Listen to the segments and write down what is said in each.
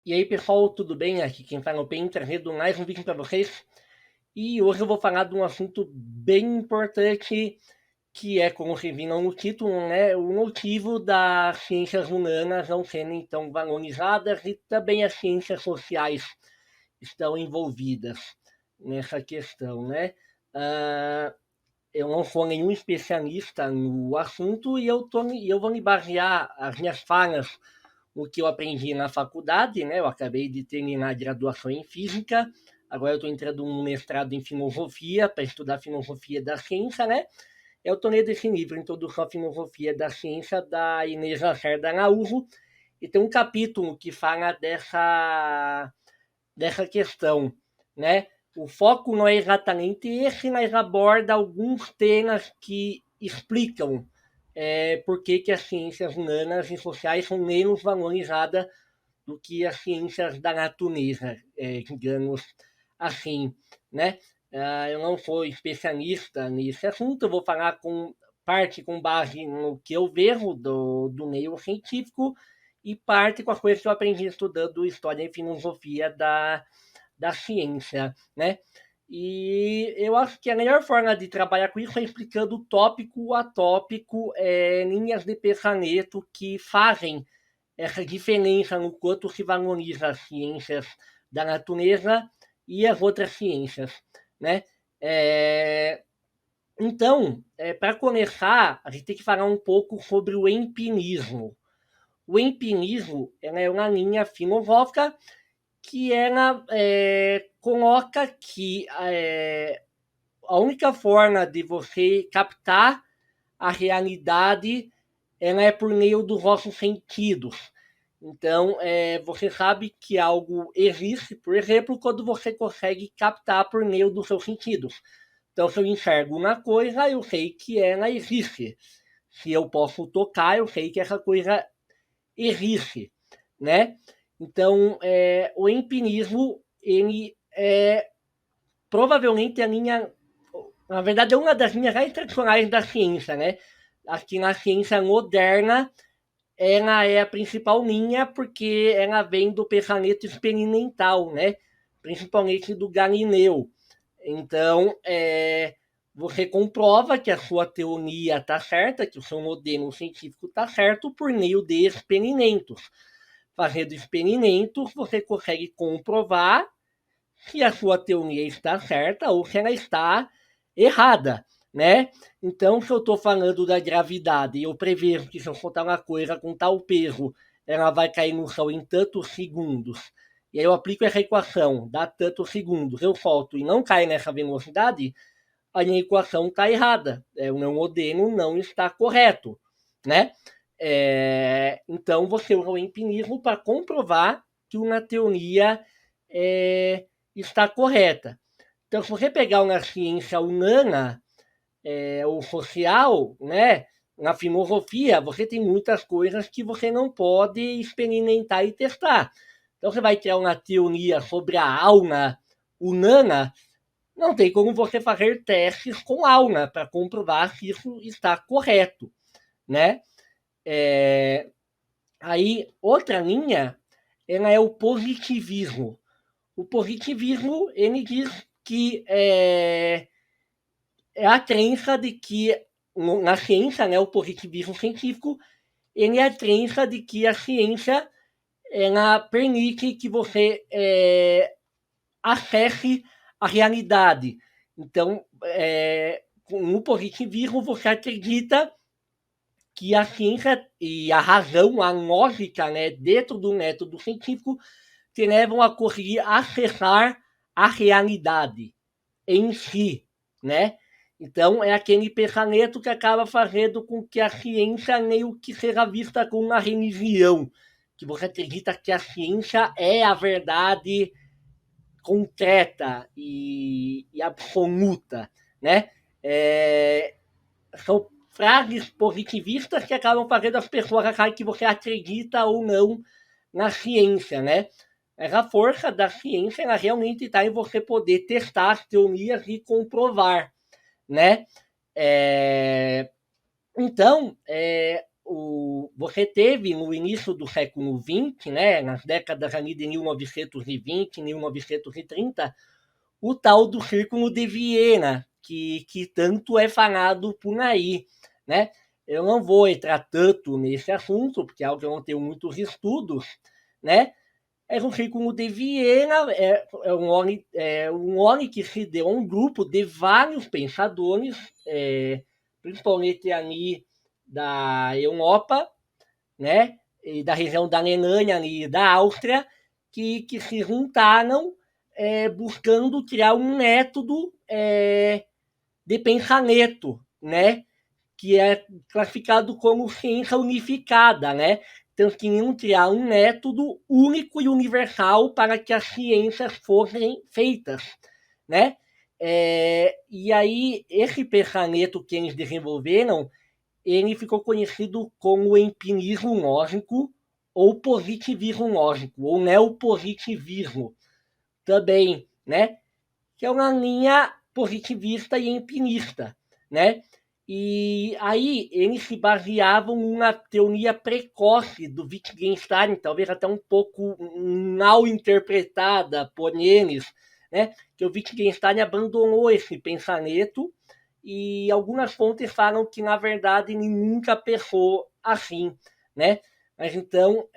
E aí, pessoal, tudo bem? Aqui quem fala é o PEN, trazendo mais um vídeo para vocês. E hoje eu vou falar de um assunto bem importante, que é, como vocês viram no título, né, o motivo das ciências humanas não serem tão valorizadas e também as ciências sociais estão envolvidas nessa questão, né? Ah, eu não sou nenhum especialista no assunto e eu vou me basear as minhas falas o que eu aprendi na faculdade, né? Eu acabei de terminar a graduação em física, agora eu estou entrando num mestrado em filosofia para estudar filosofia da ciência, né? Eu estou lendo esse livro, Introdução à Filosofia da Ciência, da Inês Lacerda Araújo, e tem um capítulo que fala dessa questão, né? O foco não é exatamente esse, mas aborda alguns temas que explicam por que as ciências humanas e sociais são menos valorizadas do que as ciências da natureza, digamos assim, né? Eu não sou especialista nesse assunto, eu vou falar com parte com base no que eu vejo do meio científico e parte com as coisas que eu aprendi estudando história e filosofia da ciência, né? E eu acho que a melhor forma de trabalhar com isso é explicando tópico a tópico, linhas de pensamento que fazem essa diferença no quanto se valoriza as ciências da natureza e as outras ciências, né? É, então, para começar, a gente tem que falar um pouco sobre o empirismo. O empirismo é uma linha filosófica que ela coloca que a única forma de você captar a realidade ela é por meio dos nossos sentidos. Então, você sabe que algo existe, por exemplo, quando você consegue captar por meio dos seus sentidos. Então, se eu enxergo uma coisa, eu sei que ela existe. Se eu posso tocar, eu sei que essa coisa existe, né? Então, o empirismo, ele é provavelmente a linha, na verdade, é uma das linhas mais tradicionais da ciência, né? Aqui na ciência moderna, ela é a principal linha porque ela vem do pensamento experimental, né? Principalmente do Galileu. Então, você comprova que a sua teoria está certa, que o seu modelo científico está certo por meio de experimentos. Fazendo experimentos, você consegue comprovar se a sua teoria está certa ou se ela está errada, né? Então, se eu estou falando da gravidade e eu prevejo que se eu soltar uma coisa com tal peso, ela vai cair no chão em tantos segundos, e aí eu aplico essa equação, dá tantos segundos, eu solto e não cai nessa velocidade, a minha equação está errada, o meu modelo não está correto, né? Então, você usa o empirismo para comprovar que uma teoria está correta. Então, se você pegar uma ciência humana ou social, né, na filosofia, você tem muitas coisas que você não pode experimentar e testar. Então, você vai criar uma teoria sobre a alma humana, não tem como você fazer testes com alma para comprovar se isso está correto, né? Aí, outra linha, ela é o positivismo. O positivismo, ele diz que é a crença de que, na ciência, né, o positivismo científico, ele é a crença de que a ciência ela permite que você acesse a realidade. Então, no positivismo, você acredita que a ciência e a razão, a lógica, né, dentro do método científico, te levam a conseguir acessar a realidade em si, né? Então, é aquele pensamento que acaba fazendo com que a ciência meio que seja vista como uma religião, que você acredita que a ciência é a verdade concreta e absoluta, né? São frases positivistas que acabam fazendo as pessoas acharem que você acredita ou não na ciência, né? Mas a força da ciência ela realmente está em você poder testar as teorias e comprovar, né? É, Então, você teve no início do século XX, né, nas décadas ali de 1920, 1930, o tal do Círculo de Viena, que tanto é falado por aí, né? Eu não vou entrar tanto nesse assunto, porque é algo que eu não tenho muitos estudos, né? É um Círculo de Viena, um homem que se deu a um grupo de vários pensadores, principalmente ali da Europa, né? E da região da Alemanha e da Áustria, que se juntaram buscando criar um método de pensamento, né? Que é classificado como ciência unificada, né? Então, queriam criar um método único e universal para que as ciências fossem feitas, né? E aí, esse pensamento que eles desenvolveram, ele ficou conhecido como empirismo lógico ou positivismo lógico, ou neopositivismo também, né? Que é uma linha positivista e empirista, né? E aí eles se baseavam numa teoria precoce do Wittgenstein, talvez até um pouco mal interpretada por eles, né? Que o Wittgenstein abandonou esse pensamento e algumas fontes falam que na verdade ele nunca pensou assim, né? Mas então,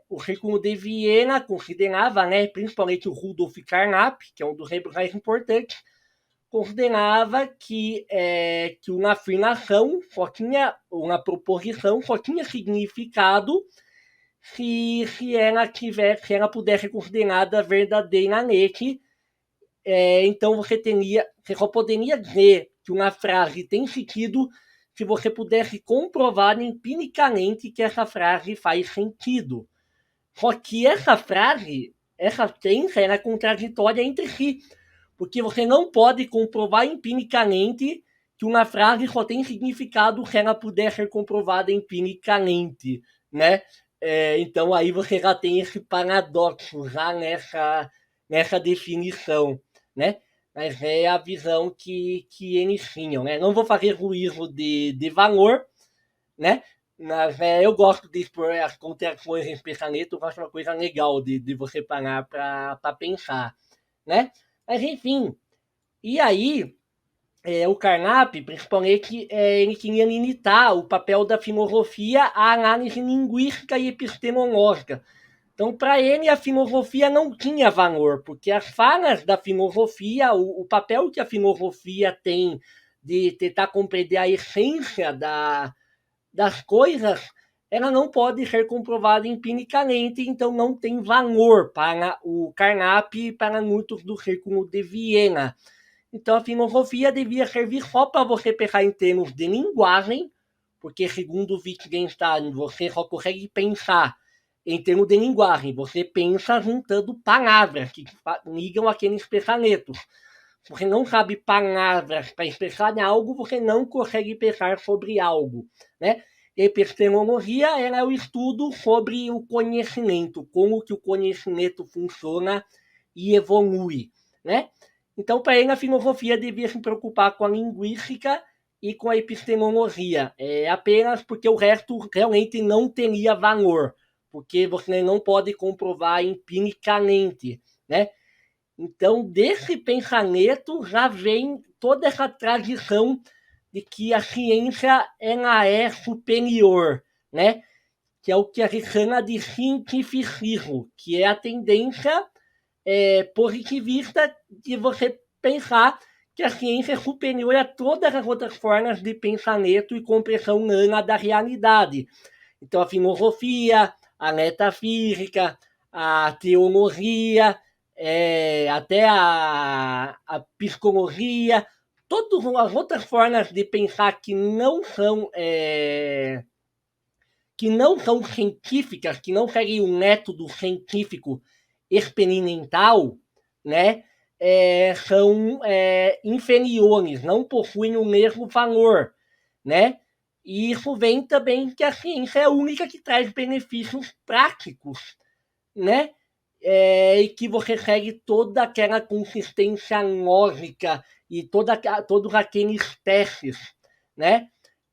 o Círculo de Viena considerava, né, principalmente o Rudolf Carnap, que é um dos membros mais importantes, considerava que uma afirmação só tinha, uma proposição só tinha significado se ela pudesse ser considerada verdadeiramente. Então você só poderia dizer que uma frase tem sentido se você pudesse comprovar empiricamente que essa frase faz sentido. Só que essa crença é contraditória entre si, porque você não pode comprovar empiricamente que uma frase só tem significado se ela puder ser comprovada empiricamente, né? Então aí você já tem esse paradoxo já nessa definição, né? Mas é a visão que eles tinham, né? Não vou fazer juízo de valor, né? Mas eu gosto de expor as contradições em pensamento, eu acho uma coisa legal de você parar para pensar, né? Mas enfim, e aí o Carnap, principalmente, ele queria limitar o papel da filosofia à análise linguística e epistemológica. Então, para ele, a filosofia não tinha valor, porque as falas da filosofia, o papel que a filosofia tem de tentar compreender a essência das coisas, ela não pode ser comprovada empiricamente, então não tem valor para o Carnap e para muitos do Círculo de Viena. Então a filosofia devia servir só para você pensar em termos de linguagem, porque segundo Wittgenstein você só consegue pensar em termos de linguagem, você pensa juntando palavras que ligam aqueles pensamentos. Se você não sabe palavras para expressar algo, você não consegue pensar sobre algo, né? Epistemologia é o estudo sobre o conhecimento, como que o conhecimento funciona e evolui, né? Então, para ele, a filosofia devia se preocupar com a linguística e com a epistemologia, apenas porque o resto realmente não teria valor, porque você não pode comprovar empiricamente, né? Então, desse pensamento já vem toda essa tradição de que a ciência ela é superior, né? Que é o que a gente chama de cientificismo, que é a tendência positivista de você pensar que a ciência é superior a todas as outras formas de pensamento e compreensão humana da realidade. Então, a filosofia, a metafísica, a teologia, até a psicologia, todas as outras formas de pensar que não são científicas, que não seguem o método científico experimental, né, são inferiores, não possuem o mesmo valor, né? E isso vem também que a ciência é a única que traz benefícios práticos, né? E que você segue toda aquela consistência lógica e todos aqueles testes, né?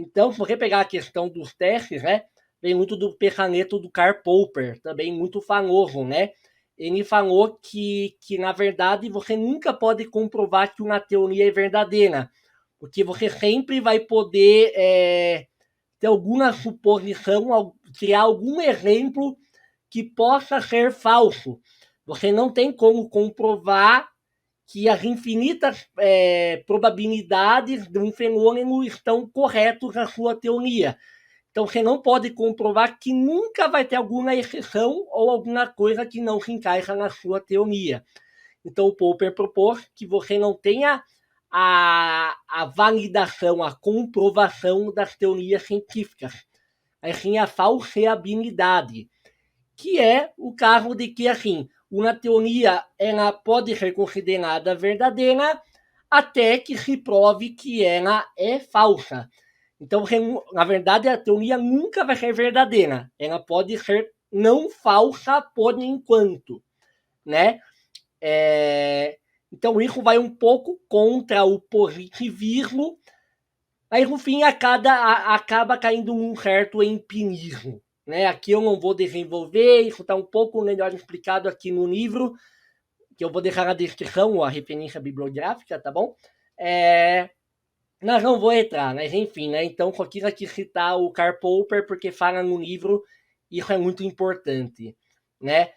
Então, se você pegar a questão dos testes, né, vem muito do pensamento do Karl Popper, também muito famoso, né? Ele falou que, na verdade, você nunca pode comprovar que uma teoria é verdadeira, porque você sempre vai poder ter alguma suposição, criar algum exemplo que possa ser falso. Você não tem como comprovar que as infinitas probabilidades de um fenômeno estão corretos na sua teoria. Então você não pode comprovar que nunca vai ter alguma exceção ou alguma coisa que não se encaixa na sua teoria. Então o Popper propôs que você não tenha a validação, a comprovação das teorias científicas, mas sim a falseabilidade, que é o caso de que, assim, uma teoria ela pode ser considerada verdadeira até que se prove que ela é falsa. Então, na verdade, a teoria nunca vai ser verdadeira. Ela pode ser não falsa por enquanto, né? Então, isso vai um pouco contra o positivismo, mas no fim acaba caindo num certo empirismo. Né? Aqui eu não vou desenvolver, isso está um pouco melhor explicado aqui no livro, que eu vou deixar na descrição a referência bibliográfica, tá bom? Nós não vou entrar, mas enfim, né? Então só quis aqui citar o Karl Popper porque fala no livro, isso é muito importante, né?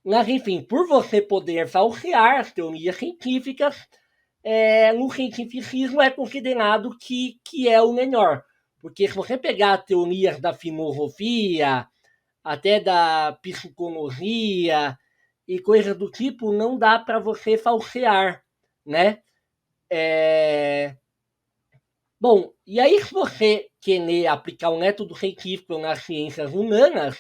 Mas enfim, por você poder falsear as teorias científicas, no cientificismo é considerado que é o melhor. Porque se você pegar teorias da filosofia, até da psicologia e coisas do tipo, não dá para você falsear, né? Bom, e aí se você querer aplicar o método científico nas ciências humanas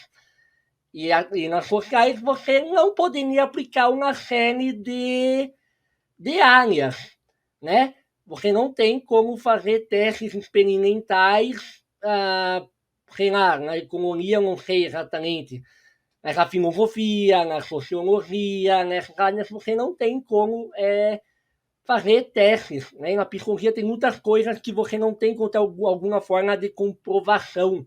e nas sociais, você não poderia aplicar uma série de áreas, né? Você não tem como fazer testes experimentais, sei lá, na economia, não sei exatamente, mas na filosofia, na sociologia, nessas áreas você não tem como fazer testes, né? Na psicologia tem muitas coisas que você não tem como ter alguma forma de comprovação,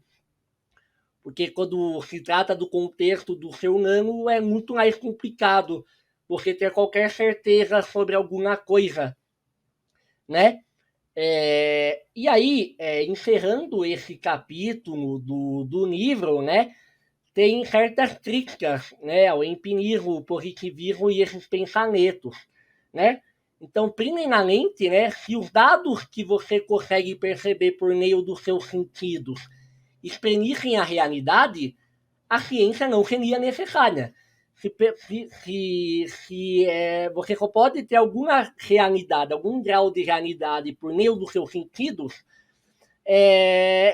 porque quando se trata do contexto do ser humano é muito mais complicado você ter qualquer certeza sobre alguma coisa, né? E aí, encerrando esse capítulo do livro, né, tem certas críticas, né, ao empirismo, positivismo e esses pensamentos, né? Então, primeiramente, né, se os dados que você consegue perceber por meio dos seus sentidos exprimissem a realidade, a ciência não seria necessária. Você só pode ter alguma realidade, algum grau de realidade por meio dos seus sentidos,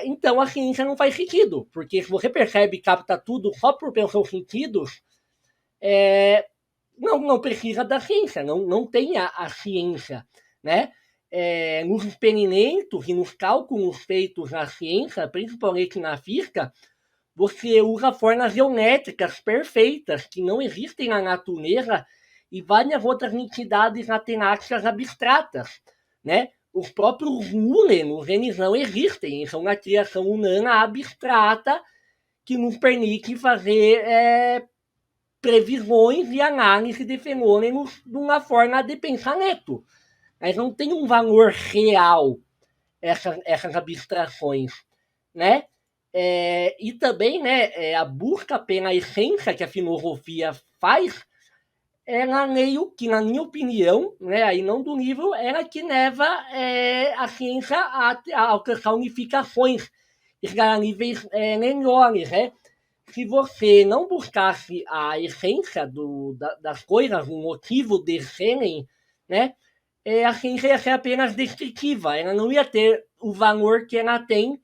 então a ciência não faz sentido. Porque se você percebe e capta tudo só por pelos seus sentidos, não precisa da ciência, não tem a ciência. Né? Nos experimentos e nos cálculos feitos na ciência, principalmente na física, você usa formas geométricas perfeitas que não existem na natureza e várias outras entidades matemáticas abstratas, né? Os próprios números, eles não existem, são uma criação humana abstrata que nos permite fazer previsões e análise de fenômenos de uma forma de pensamento. Mas não tem um valor real essas abstrações, né? E também, né, a busca pela essência que a filosofia faz, ela meio que, na minha opinião, né, aí não do livro, ela que leva a ciência a alcançar unificações, chegar a níveis melhores, né? Se você não buscasse a essência das coisas, o motivo de serem, né, a ciência ia ser apenas descritiva, ela não ia ter o valor que ela tem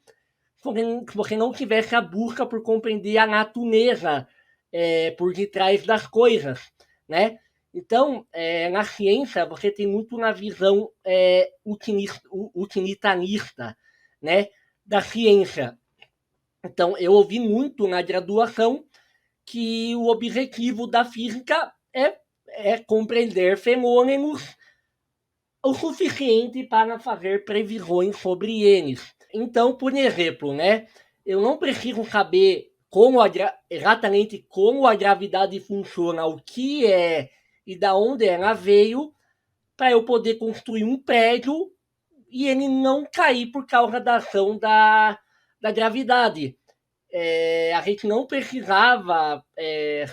se você não tivesse a busca por compreender a natureza por detrás das coisas, né? Então, na ciência, você tem muito uma visão utilitarista, né, da ciência. Então, eu ouvi muito na graduação que o objetivo da física é compreender fenômenos o suficiente para fazer previsões sobre eles. Então, por exemplo, né, eu não preciso saber exatamente como a gravidade funciona, o que é e da onde ela veio, para eu poder construir um prédio e ele não cair por causa da ação da gravidade. A gente não precisava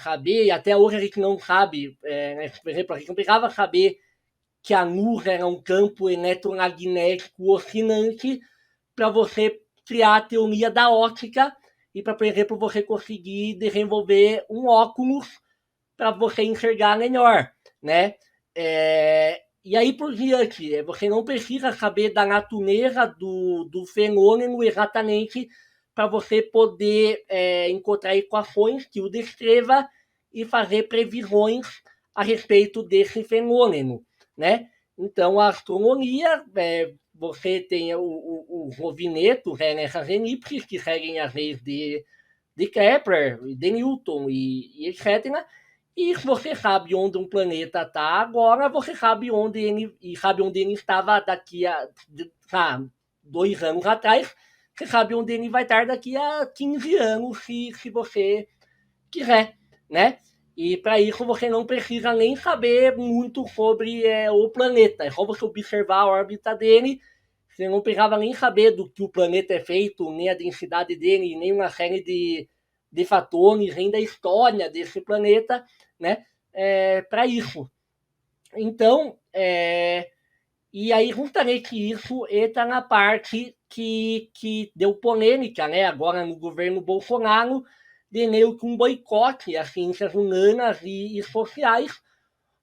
saber, e até hoje a gente não sabe, né, por exemplo, a gente não precisava saber que a luz era um campo eletromagnético oscilante para você criar a teoria da ótica e para, por exemplo, você conseguir desenvolver um óculos para você enxergar melhor, né? E aí por diante, você não precisa saber da natureza do fenômeno exatamente para você poder encontrar equações que o descreva e fazer previsões a respeito desse fenômeno, né? Então a astronomia, você tem os movimentos nessas elipses que seguem as leis de Kepler, de Newton e etc. E se você sabe onde um planeta está agora, você sabe onde ele estava daqui a 2 anos atrás. Você sabe onde ele vai estar daqui a 15 anos, se você quiser, né? E para isso você não precisa nem saber muito sobre o planeta. É só você observar a órbita dele. Você não precisava nem saber do que o planeta é feito, nem a densidade dele, nem uma série de fatores, nem da história desse planeta, né? Para isso. Então, e aí justamente isso entra na parte que deu polêmica, né? Agora no governo Bolsonaro, de meio que um boicote às ciências humanas e sociais,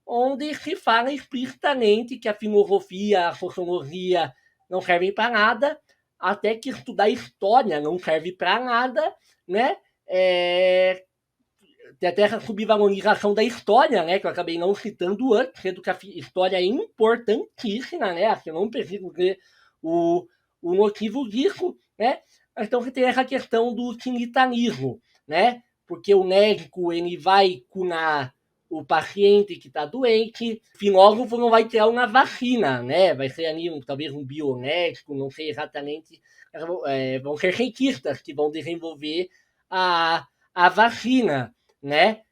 onde se fala explicitamente que a filosofia, a sociologia não servem para nada, até que estudar história não serve para nada, né? Tem até essa subvalorização da história, né? Que eu acabei não citando antes, sendo que a história é importantíssima, né? Assim, eu não preciso ver o motivo disso, né? Mas então você tem essa questão do utilitarismo, né? Porque o médico ele vai curar o paciente que está doente, o filósofo não vai criar uma vacina, né? Vai ser ali talvez um biomédico, não sei exatamente, vão ser cientistas que vão desenvolver a vacina, né?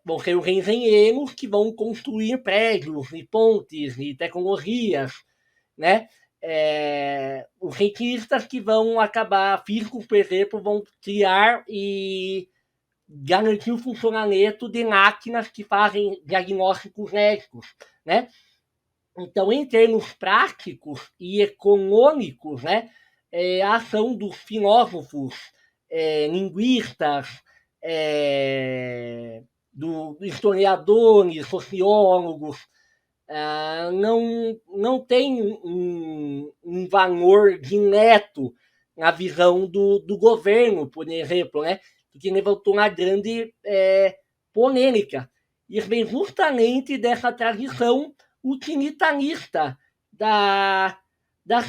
Vão ser os engenheiros que vão construir prédios e pontes e tecnologias, né? Os cientistas que vão acabar, físicos, por exemplo, vão criar e garantir o funcionamento de máquinas que fazem diagnósticos médicos, né? Então, em termos práticos e econômicos, né, a ação dos filósofos, linguistas, dos historiadores, sociólogos, não tem um valor direto na visão do governo, por exemplo, né, que levantou uma grande polêmica. Isso vem justamente dessa tradição utilitarista da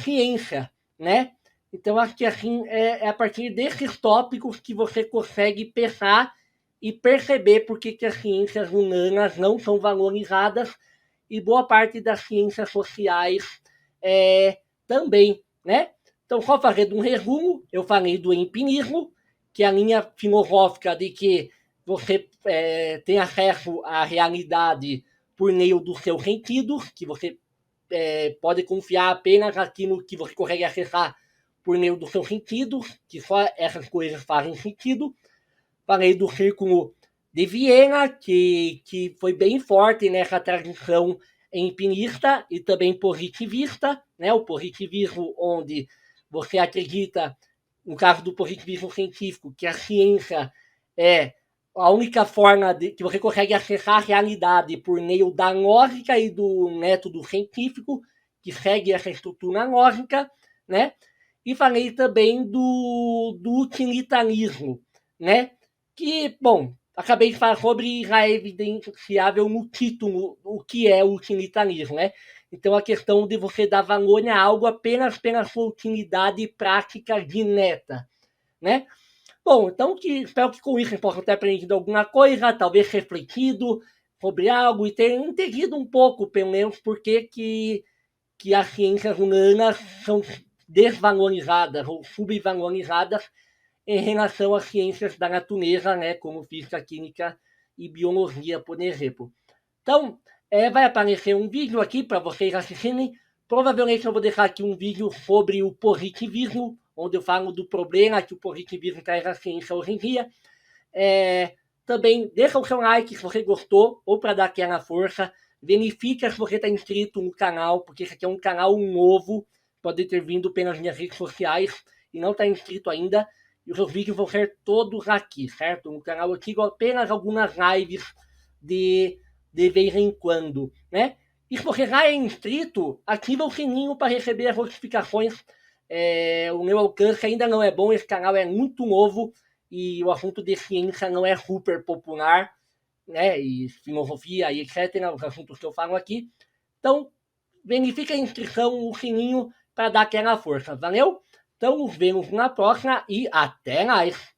ciência, né? Então, acho que assim, é a partir desses tópicos que você consegue pensar e perceber por que as ciências humanas não são valorizadas e boa parte das ciências sociais também, né? Então, só fazendo um resumo, eu falei do empirismo, que é a linha filosófica de que você tem acesso à realidade por meio dos seus sentidos, que você pode confiar apenas naquilo que você consegue acessar por meio dos seus sentidos, que só essas coisas fazem sentido. Falei do Círculo de Viena, que foi bem forte nessa tradição empirista e também positivista, né? O positivismo onde você acredita, no caso do positivismo científico, que a ciência é a única forma que você consegue acessar a realidade por meio da lógica e do método científico, que segue essa estrutura lógica, né? E falei também do utilitarismo, né? Que, bom, acabei de falar sobre já é evidenciável no título o que é o utilitarismo, né? Então a questão de você dar valor a algo apenas pela sua utilidade prática direta, né? Bom, então espero que com isso vocês possam ter aprendido alguma coisa, talvez refletido, sobre algo e ter entendido um pouco, pelo menos, por que as ciências humanas são desvalorizadas ou subvalorizadas em relação às ciências da natureza, né, como física, química e biologia, por exemplo. Então, vai aparecer um vídeo aqui para vocês assistirem. Provavelmente eu vou deixar aqui um vídeo sobre o positivismo, onde eu falo do problema que o positivismo traz à ciência hoje em dia. Também deixa o seu like se você gostou, ou para dar aquela força. Verifica se você está inscrito no canal, porque esse aqui é um canal novo, pode ter vindo pelas minhas redes sociais e não está inscrito ainda. E os seus vídeos vão ser todos aqui, certo? No canal eu tiro apenas algumas lives de vez em quando, né? E se você já é inscrito, ativa o sininho para receber as notificações. O meu alcance ainda não é bom, esse canal é muito novo e o assunto de ciência não é super popular, né? E filosofia e etc., os assuntos que eu falo aqui. Então, verifica a inscrição, o sininho para dar aquela força, valeu? Então, nos vemos na próxima e até mais!